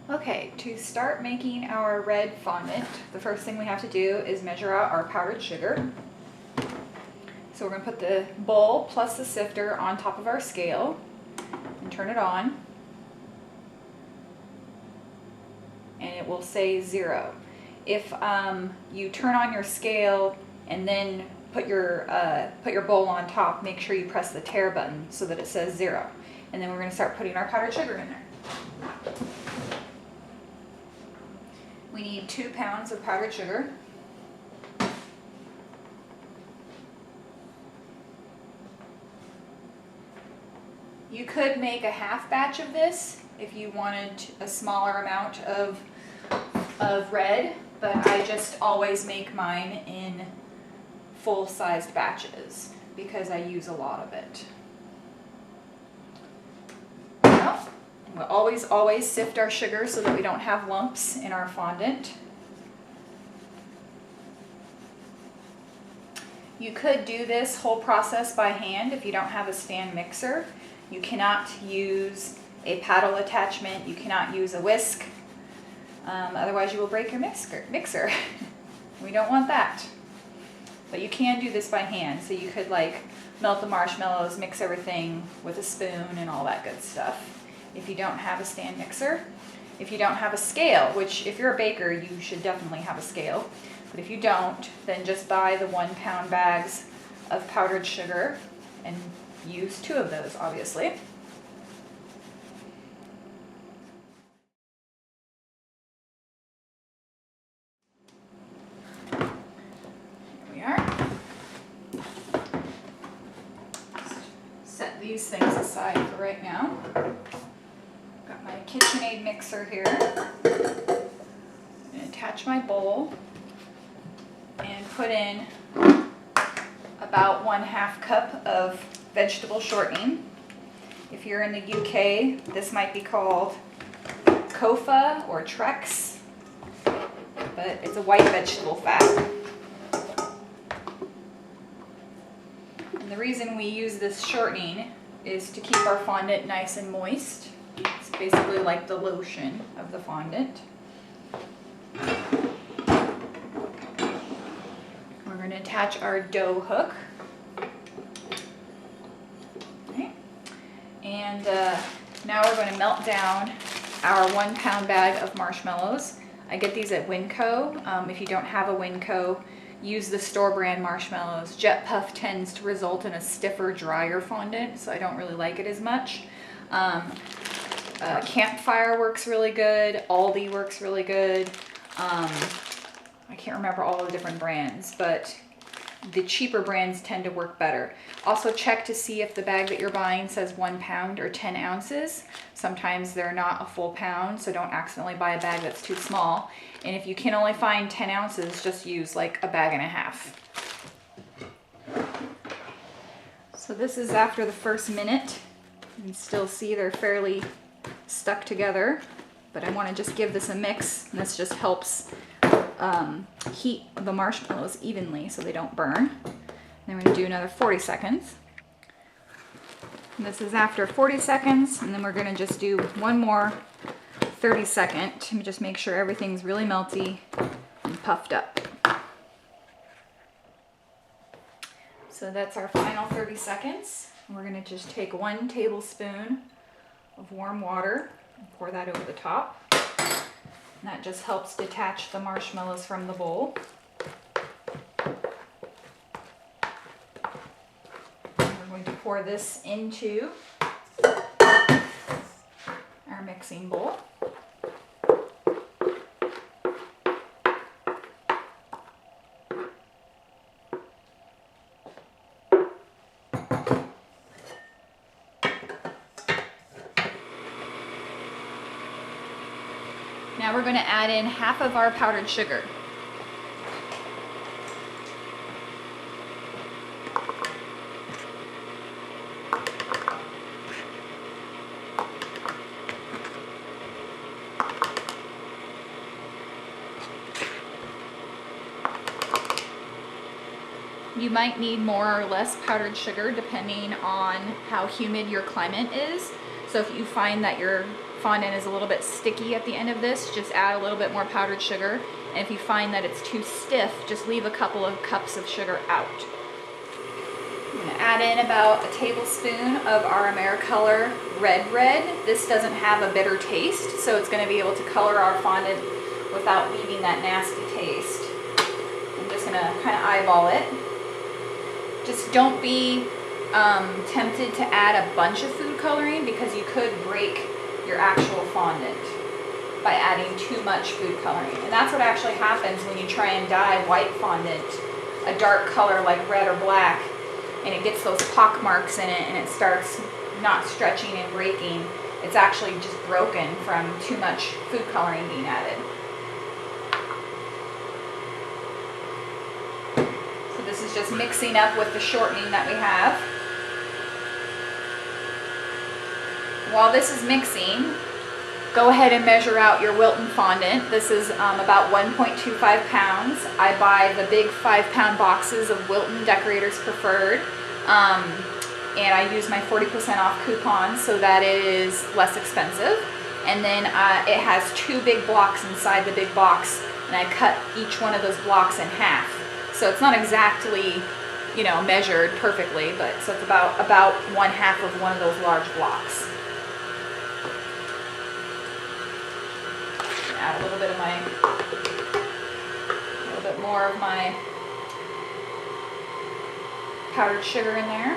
Okay, to start making our red fondant, the first thing we have to do is measure out our powdered sugar. So we're going to put the bowl plus the sifter on top of our scale and turn it on. And it will say 0. If you turn on your scale and then put your bowl on top, make sure you press the tare button so that it says 0. And then we're going to start putting our powdered sugar in there. We need 2 pounds of powdered sugar. You could make a half batch of this if you wanted a smaller amount of red, but I just always make mine in full-sized batches because I use a lot of it. Well, we'll always sift our sugar so that we don't have lumps in our fondant. You could do this whole process by hand if you don't have a stand mixer. You cannot use a paddle attachment, you cannot use a whisk, otherwise you will break your mixer. We don't want that. But you can do this by hand, so you could like melt the marshmallows, mix everything with a spoon and all that good stuff. If you don't have a stand mixer, if you don't have a scale, which if you're a baker you should definitely have a scale, but if you don't, then just buy the 1 pound bags of powdered sugar and use 2 of those, obviously. Here we are. Set these things aside for right now. Got my KitchenAid mixer here. I'm going to attach my bowl and put in about 1/2 cup of vegetable shortening. If you're in the UK, this might be called Kofa or Trex, but it's a white vegetable fat. And the reason we use this shortening is to keep our fondant nice and moist. It's basically like the lotion of the fondant. We're going to attach our dough hook. Okay. And now we're going to melt down our 1 pound bag of marshmallows. I get these at Winco. If you don't have a Winco, use the store brand marshmallows. Jet Puff tends to result in a stiffer, drier fondant, so I don't really like it as much. Campfire works really good. Aldi works really good. I can't remember all the different brands, but the cheaper brands tend to work better. Also check to see if the bag that you're buying says 1 pound or 10 ounces. Sometimes they're not a full pound, so don't accidentally buy a bag that's too small. And if you can only find 10 ounces, just use like a bag and a half. So this is after the first minute. You can still see they're fairly stuck together, but I want to just give this a mix, and this just helps heat the marshmallows evenly so they don't burn. Then we're going to do another 40 seconds. And this is after 40 seconds, and then we're going to just do one more 30-second to just make sure everything's really melty and puffed up. So that's our final 30 seconds. We're going to just take 1 tablespoon of warm water and pour that over the top. And that just helps detach the marshmallows from the bowl. We're going to pour this into our mixing bowl. Now we're going to add in half of our powdered sugar. You might need more or less powdered sugar depending on how humid your climate is. So if you find that your fondant is a little bit sticky at the end of this, just add a little bit more powdered sugar. And if you find that it's too stiff, just leave a couple of cups of sugar out. I'm going to add in about a tablespoon of our Americolor Red. This doesn't have a bitter taste, so it's going to be able to color our fondant without leaving that nasty taste. I'm just going to kind of eyeball it. Just don't be tempted to add a bunch of food coloring, because you could break your actual fondant by adding too much food coloring. And that's what actually happens when you try and dye white fondant a dark color like red or black, and it gets those pock marks in it and it starts not stretching and breaking. It's actually just broken from too much food coloring being added. So this is just mixing up with the shortening that we have. While this is mixing, go ahead and measure out your Wilton fondant. This is about 1.25 pounds. I buy the big 5-pound boxes of Wilton Decorator's Preferred, and I use my 40% off coupon so that it is less expensive. And then it has 2 big blocks inside the big box, and I cut each one of those blocks in half. So it's not exactly, you know, measured perfectly, but so it's about 1/2 of one of those large blocks. Add a little bit more of my powdered sugar in there,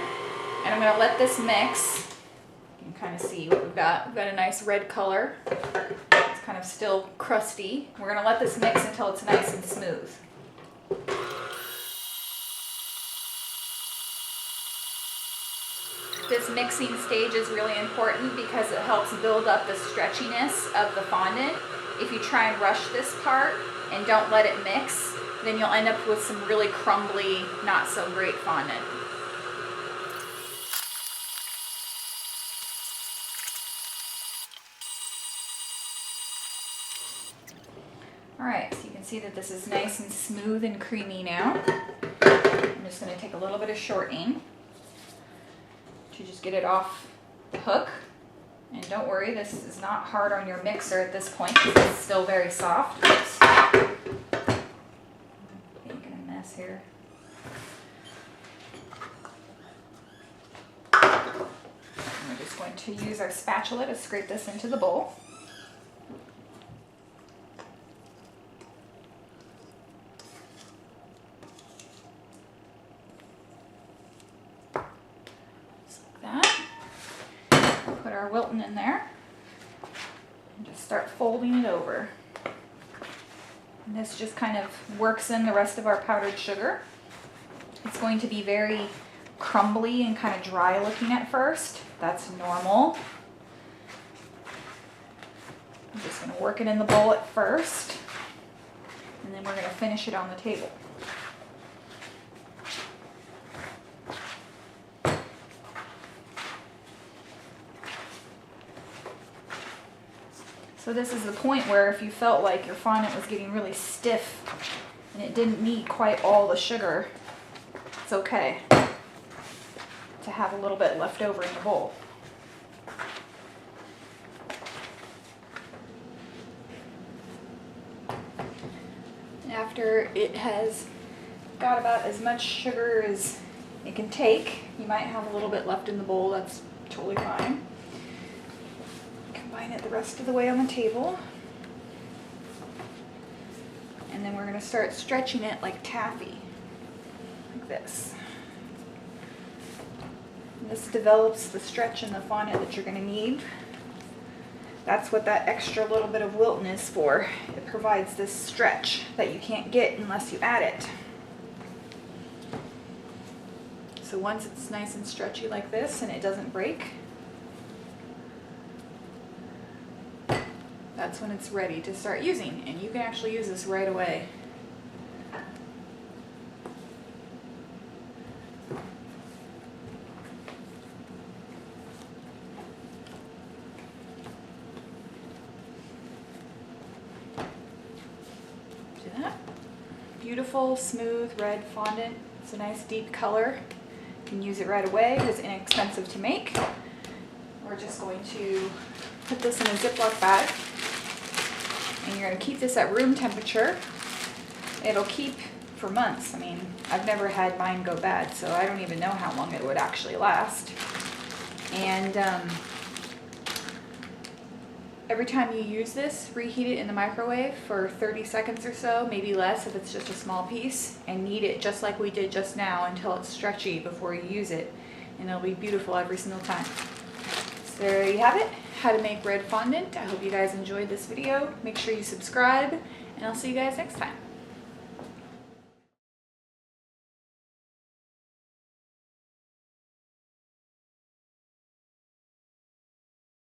and I'm going to let this mix. You can kind of see what we've got. We've got a nice red color. It's kind of still crusty. We're going to let this mix until it's nice and smooth. This mixing stage is really important because it helps build up the stretchiness of the fondant. If you try and rush this part and don't let it mix, then you'll end up with some really crumbly, not so great fondant. Alright, so you can see that this is nice and smooth and creamy now. I'm just going to take a little bit of shortening to just get it off the hook. And don't worry, this is not hard on your mixer at this point because it's still very soft. Oops. Making a mess here. We're just going to use our spatula to scrape this into the bowl. Put our Wilton in there and just start folding it over. And this just kind of works in the rest of our powdered sugar. It's going to be very crumbly and kind of dry looking at first. That's normal. I'm just going to work it in the bowl at first, and then we're going to finish it on the table. So this is the point where if you felt like your fondant was getting really stiff and it didn't need quite all the sugar, it's okay to have a little bit left over in the bowl. After it has got about as much sugar as it can take, you might have a little bit left in the bowl. That's totally fine. Combine it the rest of the way on the table. And then we're going to start stretching it like taffy, like this. And this develops the stretch in the fondant that you're going to need. That's what that extra little bit of Wilton is for. It provides this stretch that you can't get unless you add it. So once it's nice and stretchy like this and it doesn't break, that's when it's ready to start using. And you can actually use this right away. See that? Beautiful, smooth red fondant. It's a nice deep color. You can use it right away. It's inexpensive to make. We're just going to put this in a Ziploc bag, and you're going to keep this at room temperature. It'll keep for months. I mean, I've never had mine go bad, so I don't even know how long it would actually last. And every time you use this, reheat it in the microwave for 30 seconds or so, maybe less if it's just a small piece, and knead it just like we did just now until it's stretchy before you use it, and it'll be beautiful every single time. So there you have it, how to make red fondant. I hope you guys enjoyed this video. Make sure you subscribe, and I'll see you guys next time.